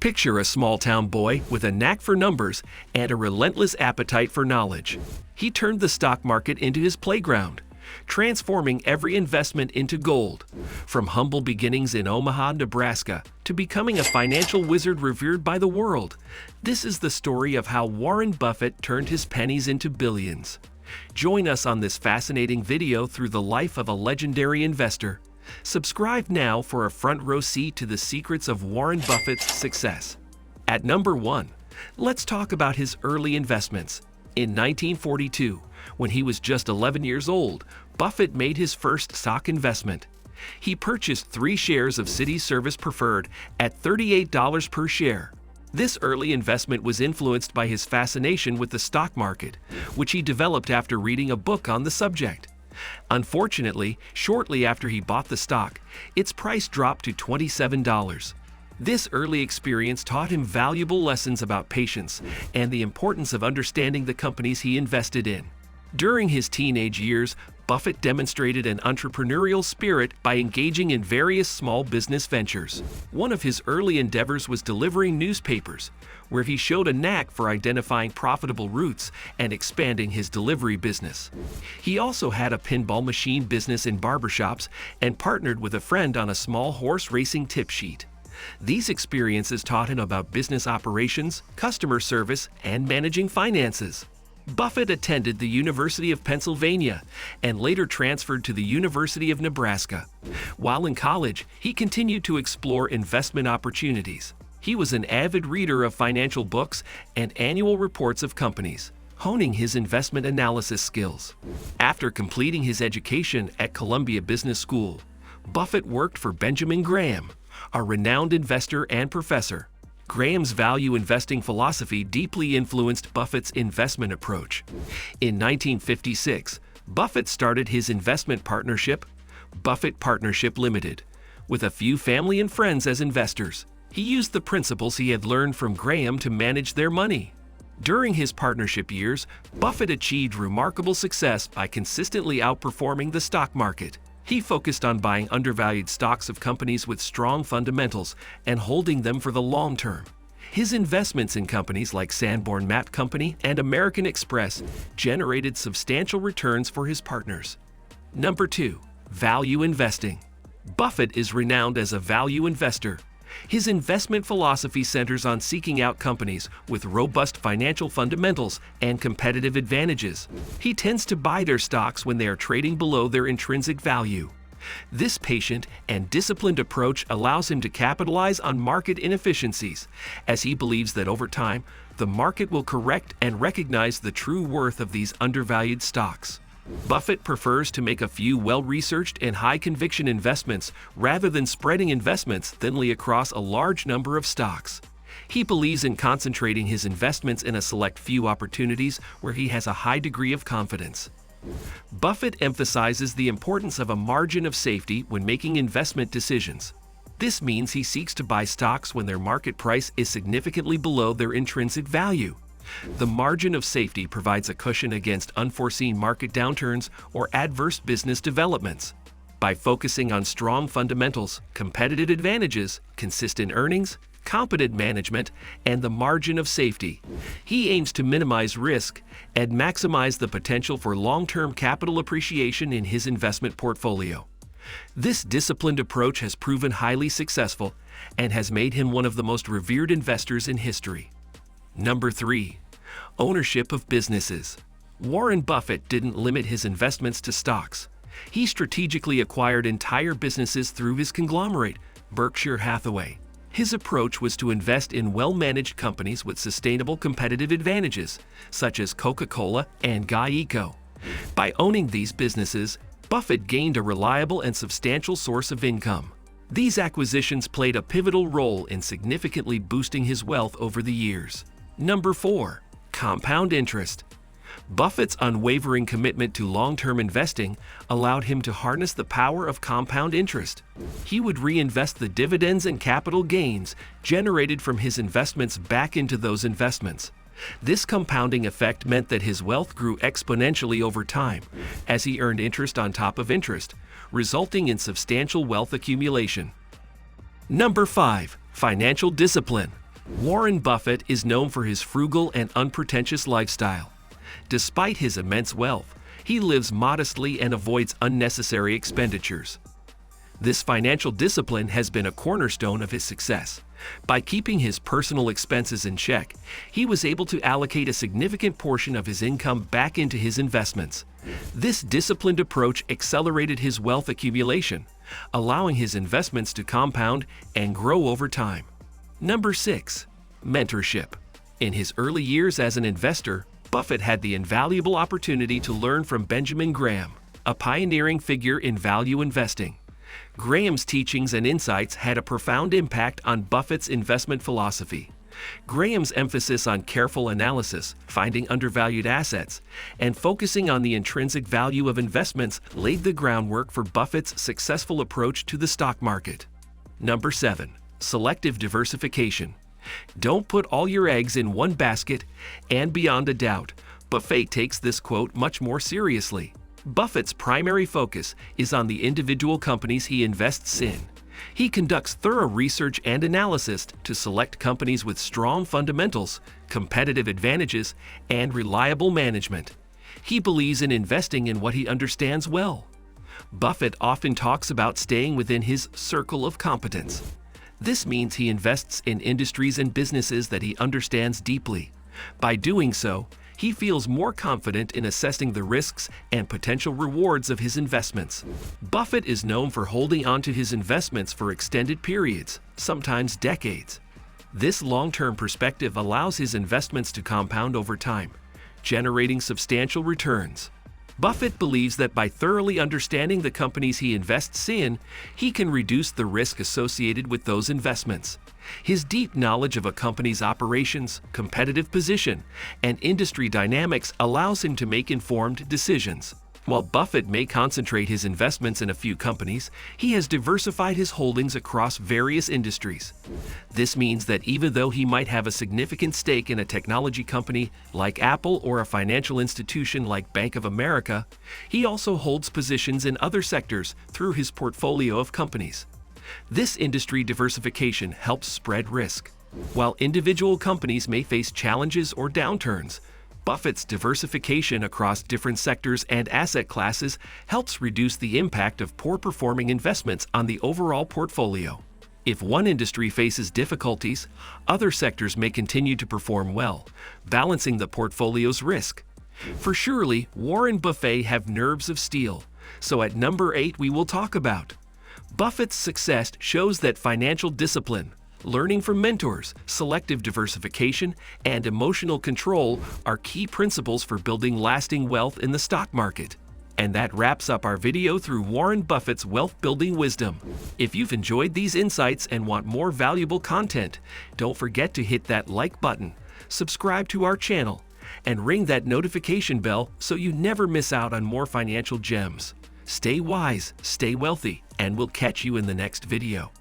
Picture a small-town boy with a knack for numbers and a relentless appetite for knowledge. He turned the stock market into his playground, transforming every investment into gold. From humble beginnings in Omaha, Nebraska, to becoming a financial wizard revered by the world, this is the story of how Warren Buffett turned his pennies into billions. Join us on this fascinating video through the life of a legendary investor. Subscribe now for a front row seat to the secrets of Warren Buffett's success. At number 1, let's talk about his early investments. In 1942, when he was just 11 years old, Buffett made his first stock investment. He purchased 3 shares of Citi Service Preferred at $38 per share. This early investment was influenced by his fascination with the stock market, which he developed after reading a book on the subject. Unfortunately, shortly after he bought the stock, its price dropped to $27. This early experience taught him valuable lessons about patience and the importance of understanding the companies he invested in. During his teenage years, Buffett demonstrated an entrepreneurial spirit by engaging in various small business ventures. One of his early endeavors was delivering newspapers, where he showed a knack for identifying profitable routes and expanding his delivery business. He also had a pinball machine business in barbershops and partnered with a friend on a small horse racing tip sheet. These experiences taught him about business operations, customer service, and managing finances. Buffett attended the University of Pennsylvania and later transferred to the University of Nebraska. While in college, he continued to explore investment opportunities. He was an avid reader of financial books and annual reports of companies, honing his investment analysis skills. After completing his education at Columbia Business School, Buffett worked for Benjamin Graham, a renowned investor and professor. Graham's value investing philosophy deeply influenced Buffett's investment approach. In 1956, Buffett started his investment partnership, Buffett Partnership Limited, with a few family and friends as investors. He used the principles he had learned from Graham to manage their money. During his partnership years, Buffett achieved remarkable success by consistently outperforming the stock market. He focused on buying undervalued stocks of companies with strong fundamentals and holding them for the long term. His investments in companies like Sanborn Map Company and American Express generated substantial returns for his partners. Number 2. Value investing. Buffett is renowned as a value investor. His investment philosophy centers on seeking out companies with robust financial fundamentals and competitive advantages. He tends to buy their stocks when they are trading below their intrinsic value. This patient and disciplined approach allows him to capitalize on market inefficiencies, as he believes that over time, the market will correct and recognize the true worth of these undervalued stocks. Buffett prefers to make a few well-researched and high-conviction investments rather than spreading investments thinly across a large number of stocks. He believes in concentrating his investments in a select few opportunities where he has a high degree of confidence. Buffett emphasizes the importance of a margin of safety when making investment decisions. This means he seeks to buy stocks when their market price is significantly below their intrinsic value. The margin of safety provides a cushion against unforeseen market downturns or adverse business developments. By focusing on strong fundamentals, competitive advantages, consistent earnings, competent management, and the margin of safety, he aims to minimize risk and maximize the potential for long-term capital appreciation in his investment portfolio. This disciplined approach has proven highly successful and has made him one of the most revered investors in history. Number 3. Ownership of businesses. Warren Buffett didn't limit his investments to stocks. He strategically acquired entire businesses through his conglomerate, Berkshire Hathaway. His approach was to invest in well-managed companies with sustainable competitive advantages, such as Coca-Cola and GEICO. By owning these businesses, Buffett gained a reliable and substantial source of income. These acquisitions played a pivotal role in significantly boosting his wealth over the years. Number 4. Compound interest. Buffett's unwavering commitment to long-term investing allowed him to harness the power of compound interest. He would reinvest the dividends and capital gains generated from his investments back into those investments. This compounding effect meant that his wealth grew exponentially over time, as he earned interest on top of interest, resulting in substantial wealth accumulation. Number 5. Financial discipline. Warren Buffett is known for his frugal and unpretentious lifestyle. Despite his immense wealth, he lives modestly and avoids unnecessary expenditures. This financial discipline has been a cornerstone of his success. By keeping his personal expenses in check, he was able to allocate a significant portion of his income back into his investments. This disciplined approach accelerated his wealth accumulation, allowing his investments to compound and grow over time. Number 6. Mentorship. In his early years as an investor, Buffett had the invaluable opportunity to learn from Benjamin Graham, a pioneering figure in value investing. Graham's teachings and insights had a profound impact on Buffett's investment philosophy. Graham's emphasis on careful analysis, finding undervalued assets, and focusing on the intrinsic value of investments laid the groundwork for Buffett's successful approach to the stock market. Number 7. Selective diversification. Don't put all your eggs in one basket, and beyond a doubt, Buffett takes this quote much more seriously. Buffett's primary focus is on the individual companies he invests in. He conducts thorough research and analysis to select companies with strong fundamentals, competitive advantages, and reliable management. He believes in investing in what he understands well. Buffett often talks about staying within his circle of competence. This means he invests in industries and businesses that he understands deeply. By doing so, he feels more confident in assessing the risks and potential rewards of his investments. Buffett is known for holding on to his investments for extended periods, sometimes decades. This long-term perspective allows his investments to compound over time, generating substantial returns. Buffett believes that by thoroughly understanding the companies he invests in, he can reduce the risk associated with those investments. His deep knowledge of a company's operations, competitive position, and industry dynamics allows him to make informed decisions. While Buffett may concentrate his investments in a few companies, he has diversified his holdings across various industries. This means that even though he might have a significant stake in a technology company like Apple or a financial institution like Bank of America, he also holds positions in other sectors through his portfolio of companies. This industry diversification helps spread risk. While individual companies may face challenges or downturns, Buffett's diversification across different sectors and asset classes helps reduce the impact of poor-performing investments on the overall portfolio. If one industry faces difficulties, other sectors may continue to perform well, balancing the portfolio's risk. For surely, Warren Buffett have nerves of steel, so at number 8 we will talk about Buffett's success shows that financial discipline, learning from mentors, selective diversification, and emotional control are key principles for building lasting wealth in the stock market. And that wraps up our video through Warren Buffett's wealth-building wisdom. If you've enjoyed these insights and want more valuable content, don't forget to hit that like button, subscribe to our channel, and ring that notification bell so you never miss out on more financial gems. Stay wise, stay wealthy, and we'll catch you in the next video.